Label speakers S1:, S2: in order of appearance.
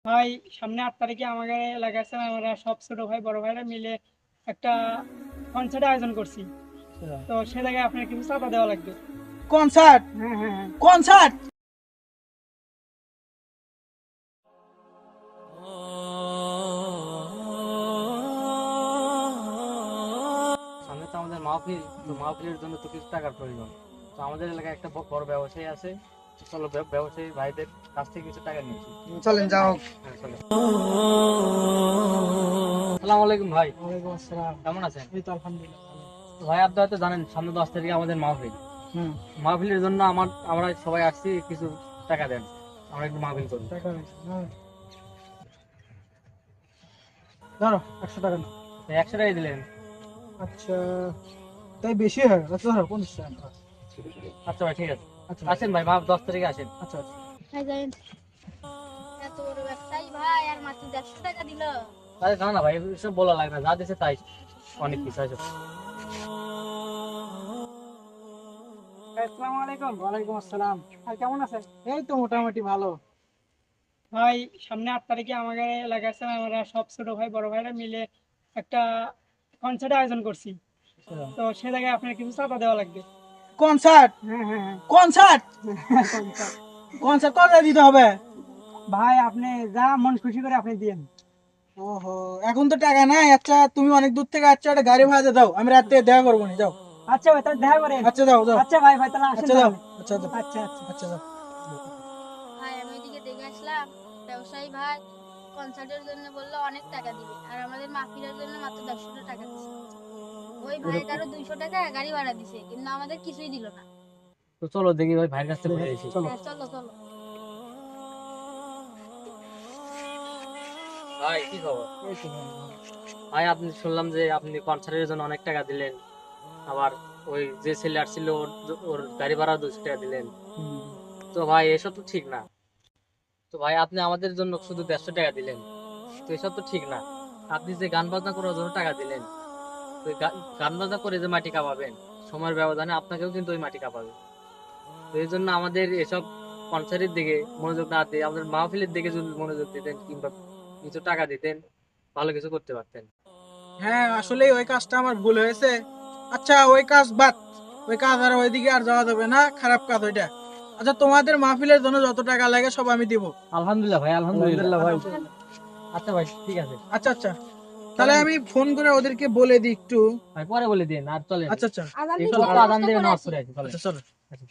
S1: ভাই, সামনে 8 তারিখে আমাদের এলাকায় আছে, আমরা সব ছোট ভাই বড় ভাইরা মিলে একটা কনসার্ট আয়োজন করছি। তো সে জায়গায় আপনার কিছু চাঁদা দেওয়া লাগবে।
S2: কনসার্ট
S1: হ্যাঁ, হ্যাঁ, হ্যাঁ।
S2: কনসার্ট
S3: সামনে তো আমাদের মাহফিল, তো মাহফিলের জন্য তো কিছু টাকার প্রয়োজন। তো আমাদের এলাকায় একটা বড় ব্যবসায়ী আছে, চলো ব্যবসায়ী ভাইদের কাছ থেকে কিছু টাকা নিয়েছি।
S2: চলেন যাও।
S3: হ্যাঁ, চলো। আসসালামু আলাইকুম ভাই,
S1: ওয়ালাইকুম আসসালাম।
S3: কেমন আছেন?
S1: এই তো আলহামদুলিল্লাহ ভালো।
S3: তো ভাই, আপনি হয়তো জানেন সামনে 10 তারিখে আমাদের মাহফিল।
S1: হুম।
S3: মাহফিলের জন্য আমরা সবাই আসছি, কিছু টাকা দেন, আমরা একটু মাহফিল করি।
S1: টাকা হয়েছে, হ্যাঁ। ধরো 100 টাকা নাও।
S3: 100 টাকা দিলেন?
S1: আচ্ছা, তাই বেশি হয়? আচ্ছা ধরো 50 টাকা।
S3: আচ্ছা ভাই, ঠিক আছে।
S1: আচ্ছা
S3: আসেন ভাই, 10 তারিখে আসেন।
S1: আচ্ছা আচ্ছা।
S4: ভাই জানেন, এত বড় ব্যবসায়ী ভাই আর মাত্র 150 টাকা দিল।
S3: আরে না না ভাই, এসব বলা লাগে না, যা দিছে তাই অনেক কিছু আছে।
S1: আসসালামু আলাইকুম। ওয়ালাইকুম আসসালাম। আর কেমন আছেন? এই তো মোটামুটি ভালো। ভাই, সামনে 8 তারিখে আমাদের এলাকায় আছে, আমরা সব ছোট ভাই বড় ভাইরা মিলে একটা কনসার্ট আয়োজন করছি। তো সে জায়গায় আপনার কিছু চাঁদা দেওয়া লাগবে।
S2: কনসার্ট
S1: হ্যাঁ, হ্যাঁ, হ্যাঁ।
S2: Concert
S1: concert.
S2: কনসার্ট কত দিতে হবে?
S1: ভাই, আপনি যা মন খুশি করে আপনি দিন।
S2: ওহো, এখন তো টাকা নাই। আচ্ছা, তুমি অনেক দূর থেকে আচ্ছা, একটা গাড়ি ভাড়া দাও, আমি রাতে দেখা করবো না। যাও।
S1: আচ্ছা ভাই, তাহলে দেখা করেন।
S2: আচ্ছা দাও দাও।
S1: আচ্ছা ভাই, ভাই তাহলে আসেন
S2: আচ্ছা দাও।
S1: তাহলে।
S2: আচ্ছা দাও।
S1: আচ্ছা আচ্ছা।
S2: আচ্ছা দাও।
S4: ভাই আমি ওইদিকে দেখে আসলাম, ব্যবসায়ী ভাই কনসার্টের জন্য বললো অনেক টাকা দিবে, আর আমাদের মাহফিলের জন্য মাত্র 100 টাকা দিছে। ওই ভাইয়ের আরো 200 টাকা গাড়ি ভাড়া দিছে, কিন্তু আমাদের কিছুই দিল না।
S3: তো চলো দেখি ভাই, ভাইয়ের কাছ থেকে বলে দিয়েছি।
S4: হ্যাঁ চলো চলো।
S3: ভাই, কি খবর?
S1: এই তো ভাই, ভালো।
S3: ভাই, আপনি শুনলাম যে আপনি কনসার্টের জন্য অনেক টাকা দিলেন, আবার ওই যে ছেলে আসছিল ওর গাড়ি ভাড়া 200 টাকা দিলেন।
S1: হুম।
S3: তো ভাই, এসব তো ঠিক না। তো ভাই, আপনি আমাদের জন্য শুধু 150 টাকা দিলেন, তো এসব তো ঠিক না। আপনি যে গান বাজনা করার জন্য টাকা দিলেন, তো এই গান বাজনা করে যে মাটি কাঁপাবেন, সময়ের ব্যবধানে আপনাকেও কিন্তু ওই মাটি কাঁপাবে। তো এই জন্য আমাদের এসব কনসার্টের দিকে মনোযোগ না দিয়ে আমাদের মাহফিলের দিকে যদি মনোযোগ দিতেন, কিংবা কিছু টাকা দিতেন, ভালো কিছু করতে পারতেন।
S2: হ্যাঁ, আসলে ওই কাজটা আমার ভুল হয়েছে। আচ্ছা, ওই কাজ বাদ। ওই কাজ আর ওইদিকে আর যাওয়া যাবে না, খারাপ কাজ ওইটা। আচ্ছা, তোমাদের মাহফিলের জন্য যত টাকা লাগে সব আমি দিব।
S3: আলহামদুলিল্লাহ ভাই, আলহামদুলিল্লাহ ভাই।
S1: আলহামদুলিল্লাহ।
S3: আচ্ছা ভাই, ঠিক আছে।
S2: আচ্ছা আচ্ছা, তাহলে আমি ফোন করে ওদেরকে বলে দিই একটু।
S3: ভাই পরে বলে দিন, আর চলেন।
S2: আচ্ছা আচ্ছা
S4: আজান
S3: এই
S4: দিচ্ছে,
S3: চলো, আজান
S4: নামাজটা
S3: দিয়ে
S4: পড়ে
S3: নামাজ
S4: আসি।
S3: পড়ে আসি, চলেন।
S2: আচ্ছা চলো।
S3: আচ্ছা।